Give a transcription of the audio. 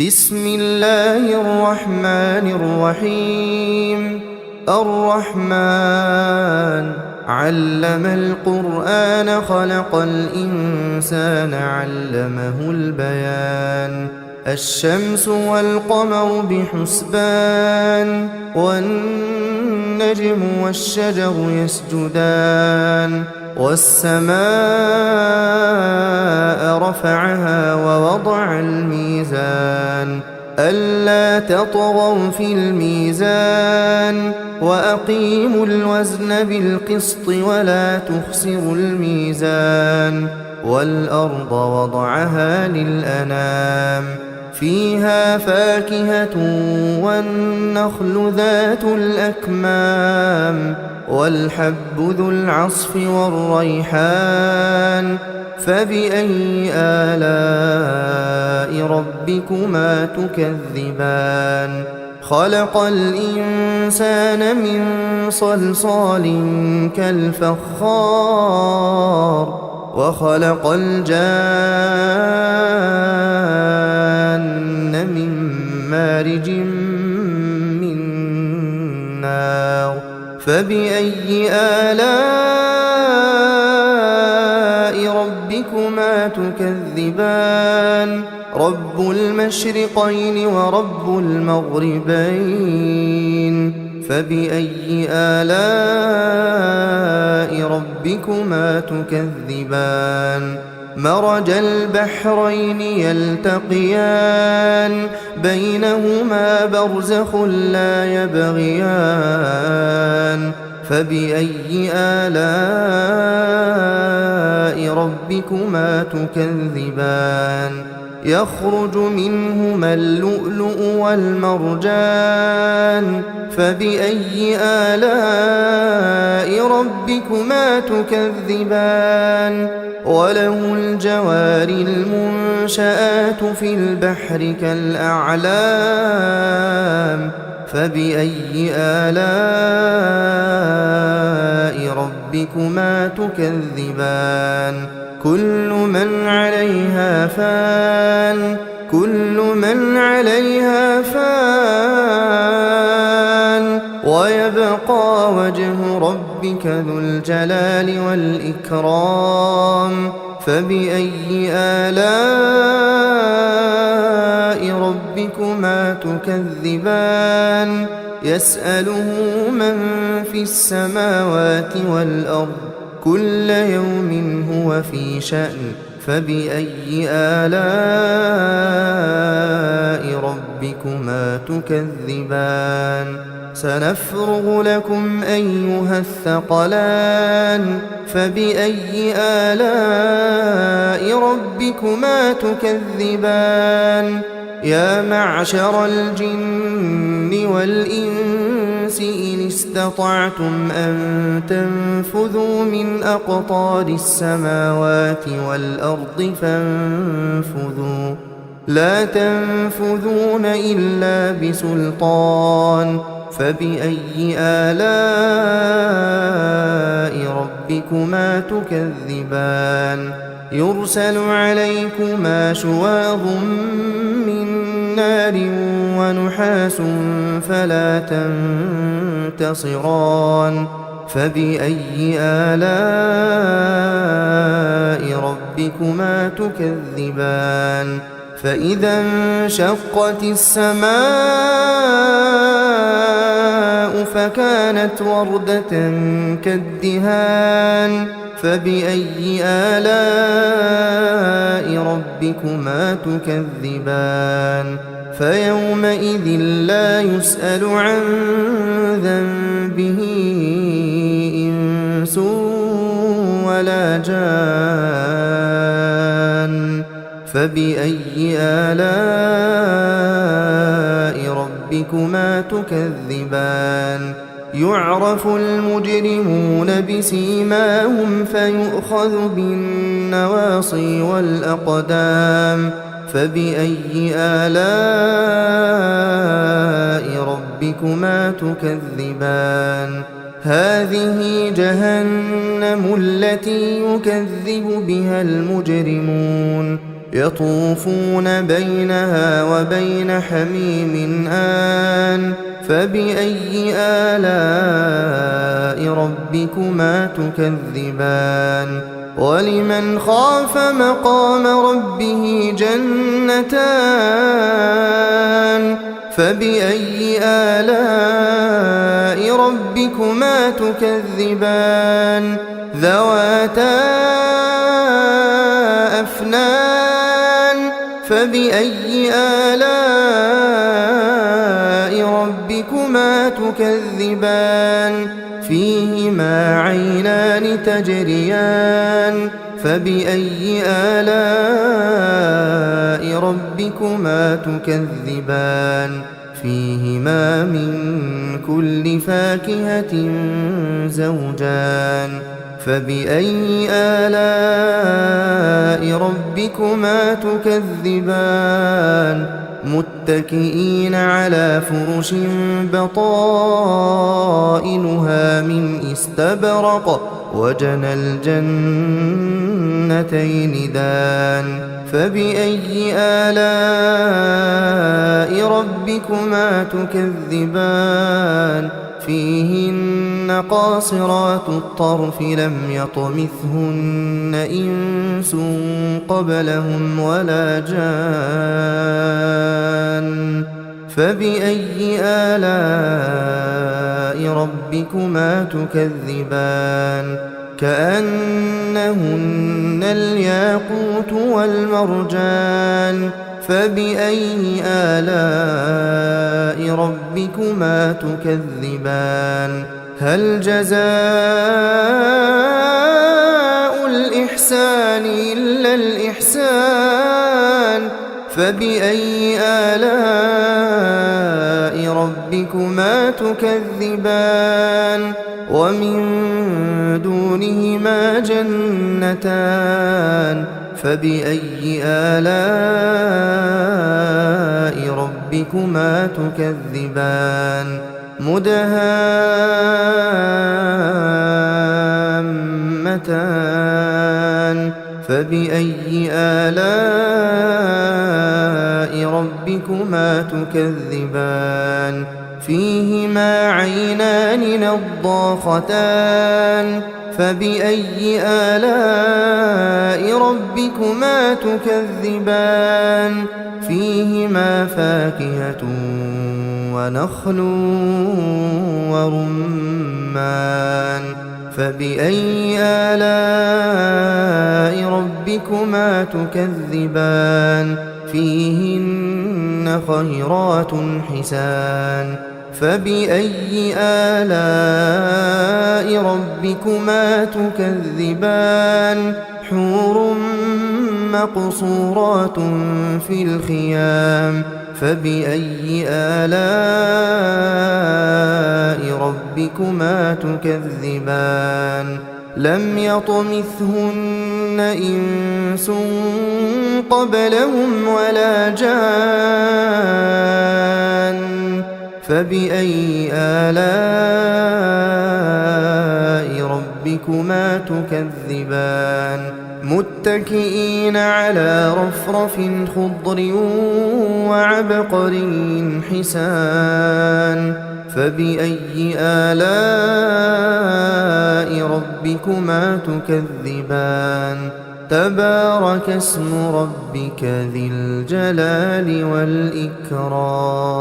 بسم الله الرحمن الرحيم. الرحمن علم القرآن خلق الإنسان علمه البيان. الشمس والقمر بحسبان والنجم والشجر يسجدان والسماء رفعها ووضع الميزان ألا تطغوا في الميزان وأقيموا الوزن بالقسط ولا تخسروا الميزان. والأرض وضعها للأنام فيها فاكهة والنخل ذات الأكمام والحب ذو العصف والريحان. فبأي آلاء ربكما تكذبان؟ خلق الإنسان من صلصال كالفخار وخلق الجان من مارج من نار. فبأي آلاء ربكما تكذبان؟ رب المشرقين ورب المغربين. فبأي آلاء ربكما تكذبان؟ مرج البحرين يلتقيان بينهما برزخ لا يبغيان. فبأي آلاء ربكما تكذبان؟ يخرج منهما اللؤلؤ والمرجان. فبأي آلاء ربكما تكذبان؟ وله الجوار المنشآت في البحر كالأعلام. فبأي آلاء ربكما تكذبان؟ كل من عليها فان كل من عليها فان ويبقى وجه ربك ذو الجلال والإكرام. فبأي آلاء ربكما تكذبان؟ يسأله من في السماوات والأرض كل يوم هو في شأن. فبأي آلاء ربكما تكذبان؟ سنفرغ لكم أيها الثقلان. فبأي آلاء ربكما تكذبان؟ يا معشر الجن والإنس إن استطعتم أن تنفذوا من أقطار السماوات والأرض فانفذوا لا تنفذون إلا بسلطان. فبأي آلاء ربكما تكذبان؟ يرسل عليكما شواظ من نار ونحاس فلا تنتصران. فبأي آلاء ربكما تكذبان؟ فإذا انشقت السماء فكانت وردة كالدهان. فبأي آلاء ربكما تكذبان؟ فيومئذ لا يسأل عن ذنبه إنس ولا جان. فبأي آلاء ربكما تكذبان؟ يعرف المجرمون بسيماهم فيؤخذ بالنواصي والأقدام. فبأي آلاء ربكما تكذبان؟ هذه جهنم التي يكذب بها المجرمون يطوفون بينها وبين حميم آن فبأي آلاء ربكما تكذبان ولمن خاف مقام ربه جنتان فبأي آلاء ربكما تكذبان ذواتا أفنان فبأي آلاء ربكما تكذبان فيهما عينان تجريان فبأي آلاء ربكما تكذبان فيهما من كل فاكهة زوجان فبأي آلاء ربكما تكذبان متكئين على فرش بطائنها من استبرق وجنى الجنتين دان فبأي آلاء ربكما تكذبان فيهن قاصرات الطرف لم يطمثهن إنس قبلهم ولا جان فبأي آلاء ربكما تكذبان كأنهن الياقوت والمرجان فبأي آلاء ربكما تكذبان هل جزاء الإحسان إلا الإحسان فبأي آلاء ربكما تكذبان ومن دونهما جنتان فبأي آلاء ربكما تكذبان مدهامتان فبأي آلاء ربكما تكذبان فيهما عينان نضاختان فبأي آلاء ربكما تكذبان فيهما فاكهة ونخل ورمان فبأي آلاء ربكما تكذبان فيهن خيرات حسان فبأي آلاء ربكما تكذبان حور مقصورات في الخيام فبأي آلاء ربكما تكذبان لم يطمثهن إنس قبلهم ولا جان فبأي آلاء ربكما تكذبان متكئين على رفرف خضر وعبقري حسان فبأي آلاء ربكما تكذبان تبارك اسم ربك ذي الجلال والإكرام